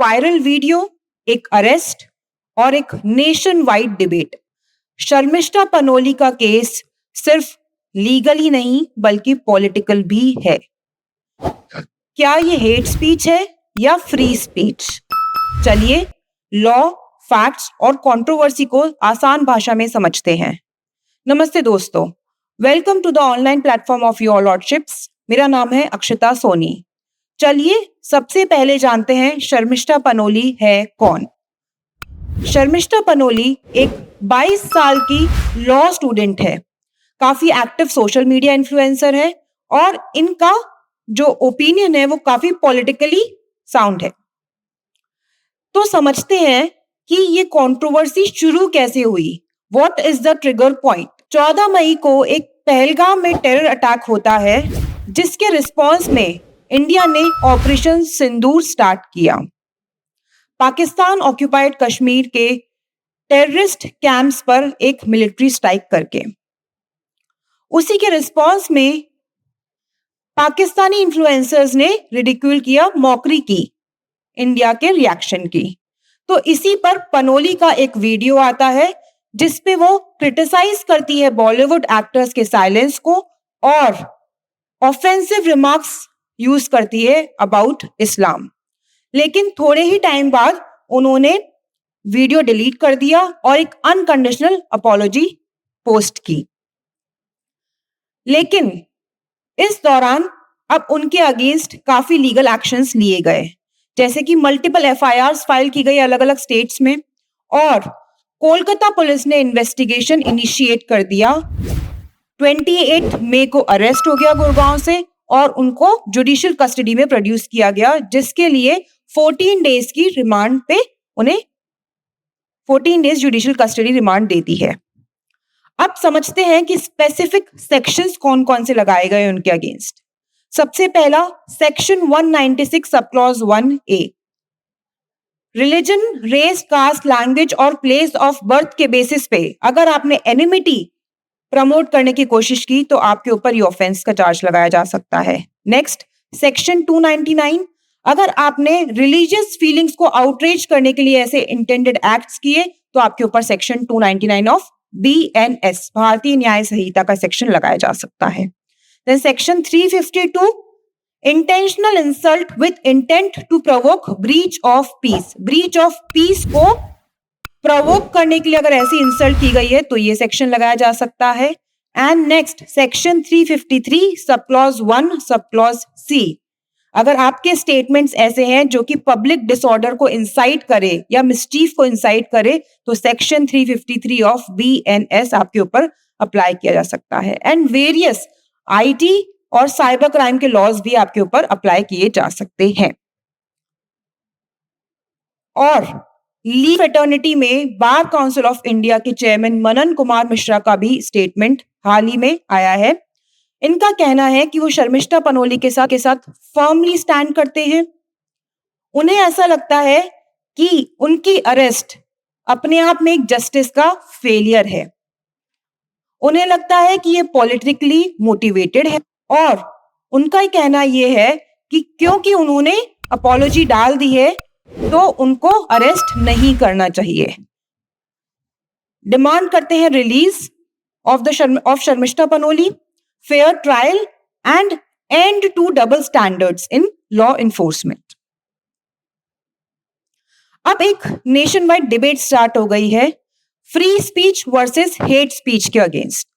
Viral video, एक arrest और एक nation wide debate. Sharmishtha Panoli का केस सिर्फ लीगल ही नहीं बल्कि पॉलिटिकल भी है। क्या ये हेट स्पीच है या फ्री स्पीच? चलिए लॉ, फैक्ट्स और कंट्रोवर्सी को आसान भाषा में समझते हैं। नमस्ते दोस्तों, welcome to the online platform of your lordships. मेरा नाम है अक्षता सोनी। चलिए सबसे पहले जानते हैं शर्मिष्ठा पनोली है कौन। शर्मिष्ठा पनोली एक 22 साल की लॉ स्टूडेंट है, काफी एक्टिव सोशल मीडिया इन्फ्लुएंसर है और इनका जो ओपिनियन है वो काफी पॉलिटिकली साउंड है। तो समझते हैं कि ये कंट्रोवर्सी शुरू कैसे हुई। What is the trigger point? 14 मई को एक पहलगाम में टेरर अटैक होता है, जिसके रिस्पॉन्स में इंडिया ने ऑपरेशन सिंदूर स्टार्ट किया। पाकिस्तान ऑक्यूपाइड कश्मीर के टेररिस्ट कैंप्स पर एक मिलिट्री स्ट्राइक करके। उसी के रिस्पॉन्स में पाकिस्तानी इन्फ्लुएंसर्स ने रिडिक्यूल किया, मॉकरी की इंडिया के रिएक्शन की। तो इसी पर पनोली का एक वीडियो आता है जिसपे वो क्रिटिसाइज करती है बॉलीवुड एक्टर्स के साइलेंस को और ऑफेंसिव रिमार्क्स यूज करती है अबाउट इस्लाम। लेकिन थोड़े ही टाइम बाद उन्होंने वीडियो डिलीट कर दिया और एक अनकंडीशनल अपॉलॉजी पोस्ट की। लेकिन इस दौरान अब उनके अगेंस्ट काफी लीगल एक्शंस लिए गए, जैसे कि मल्टीपल एफआईआर्स फाइल की गई अलग अलग स्टेट्स में और कोलकाता पुलिस ने इन्वेस्टिगेशन इनिशिएट कर दिया। 28 मई को अरेस्ट हो गया गुड़गांव से और उनको जुडिशियल कस्टडी में प्रोड्यूस किया गया, जिसके लिए 14 डेज की रिमांड पे उन्हें 14 डेज जुडिशियल कस्टडी रिमांड देती है। अब समझते हैं कि स्पेसिफिक सेक्शंस कौन कौन से लगाए गए उनके अगेंस्ट। सबसे पहला section 196 sub clause 1A, religion, race, caste, language और प्लेस ऑफ बर्थ के बेसिस पे अगर आपने एनिमिटी प्रमोट करने की कोशिश की तो आपके ऊपर ये ऑफेंस का चार्ज लगाया जा सकता है। नेक्स्ट सेक्शन 299, अगर आपने रिलीजियस फीलिंग्स को आउटरीच करने के लिए ऐसे इंटेंडेड एक्ट्स किए तो आपके ऊपर सेक्शन 299 ऑफ BNS, भारतीय न्याय संहिता का सेक्शन लगाया जा सकता है। Then section 352, intentional insult with intent to provoke breach of peace. Breach of peace को प्रोवोक करने के लिए अगर ऐसी इंसल्ट की गई है तो ये सेक्शन लगाया जा सकता है। And next section 353 sub clause 1 sub clause C, अगर आपके स्टेटमेंट्स ऐसे हैं जो कि पब्लिक डिसऑर्डर को इंसाइट करे या मिसचीफ को इंसाइट करे तो सेक्शन 353 ऑफ BNS आपके ऊपर अप्लाई किया जा सकता है। एंड वेरियस IT और साइबर क्राइम के लॉज भी आपके ऊपर अप्लाई किए जा सकते हैं। और ली फ्रेटर्निटी में बार काउंसिल ऑफ इंडिया के चेयरमैन मनन कुमार मिश्रा का भी स्टेटमेंट हाल ही में आया है। इनका कहना है कि वो शर्मिष्ठा पनोली के साथ फर्मली स्टैंड करते हैं। उन्हें ऐसा लगता है कि उनकी अरेस्ट अपने आप में एक जस्टिस का फेलियर है। उन्हें लगता है कि ये पॉलिटिकली मोटिवेटेड है और उनका ही कहना यह है कि क्योंकि उन्होंने अपॉलॉजी डाल दी है तो उनको अरेस्ट नहीं करना चाहिए। डिमांड करते हैं release of Sharmishtha Panoli, fair trial and end to double standards in law enforcement. अब एक नेशन वाइड डिबेट स्टार्ट हो गई है free speech versus hate speech के अगेंस्ट।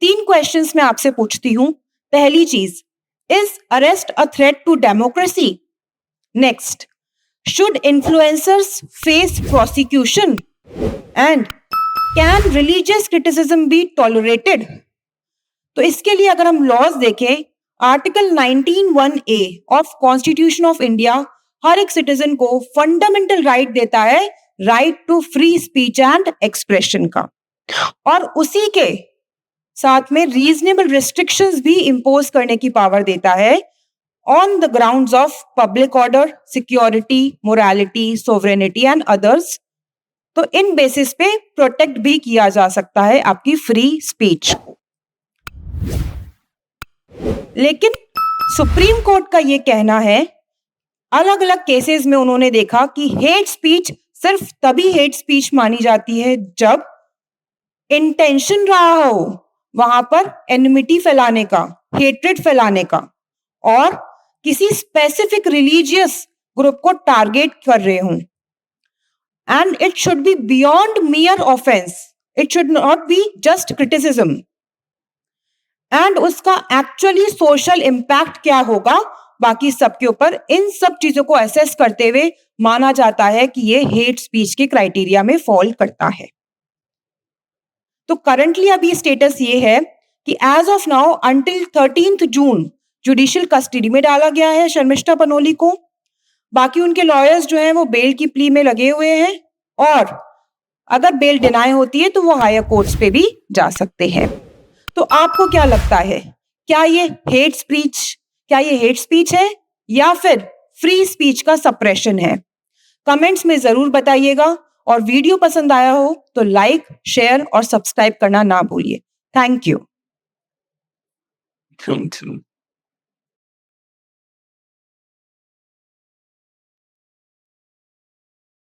3 क्वेश्चंस मैं आपसे पूछती हूं। पहली चीज, is arrest a threat to democracy? Next, should influencers face prosecution? And can religious criticism be tolerated? तो इसके लिए अगर हम लॉज देखें, article 19(1)A of constitution of India हर एक सिटीजन को फंडामेंटल राइट देता है, right to free speech and expression का, और उसी के साथ में रीजनेबल रिस्ट्रिक्शंस भी इंपोज करने की पावर देता है on the grounds of public order, security, morality, sovereignty and others. तो इन बेसिस पे प्रोटेक्ट भी किया जा सकता है आपकी फ्री स्पीच को। लेकिन सुप्रीम कोर्ट का यह कहना है अलग अलग केसेस में उन्होंने देखा कि हेट स्पीच सिर्फ तभी हेट स्पीच मानी जाती है जब इंटेंशन रहा हो वहां पर एनिमिटी फैलाने का, हेट्रेड फैलाने का, और किसी स्पेसिफिक रिलीजियस ग्रुप को टारगेट कर रहे हों। And it should be beyond मियर offence, it should not be just criticism. And उसका एक्चुअली सोशल इम्पैक्ट क्या होगा बाकी सबके ऊपर, इन सब चीजों को असेस करते हुए माना जाता है कि ये हेट स्पीच के क्राइटेरिया में फॉल करता है। तो करंटली अभी स्टेटस ये है कि as of now until 13 June judicial custody में डाला गया है शर्मिष्ठा पनोली को। बाकी उनके लॉयर्स जो हैं वो बेल की प्ली में लगे हुए हैं, और अगर बेल डिनाई होती है तो वो हायर कोर्ट्स पे भी जा सकते हैं। तो आपको क्या लगता है, क्या ये हेट स्पीच है या फिर फ्री स्पीच का सप्रेशन है? कमेंट्स में जरूर बताइएगा, और वीडियो पसंद आया हो तो लाइक, शेयर और सब्सक्राइब करना ना भूलिए। Thank you.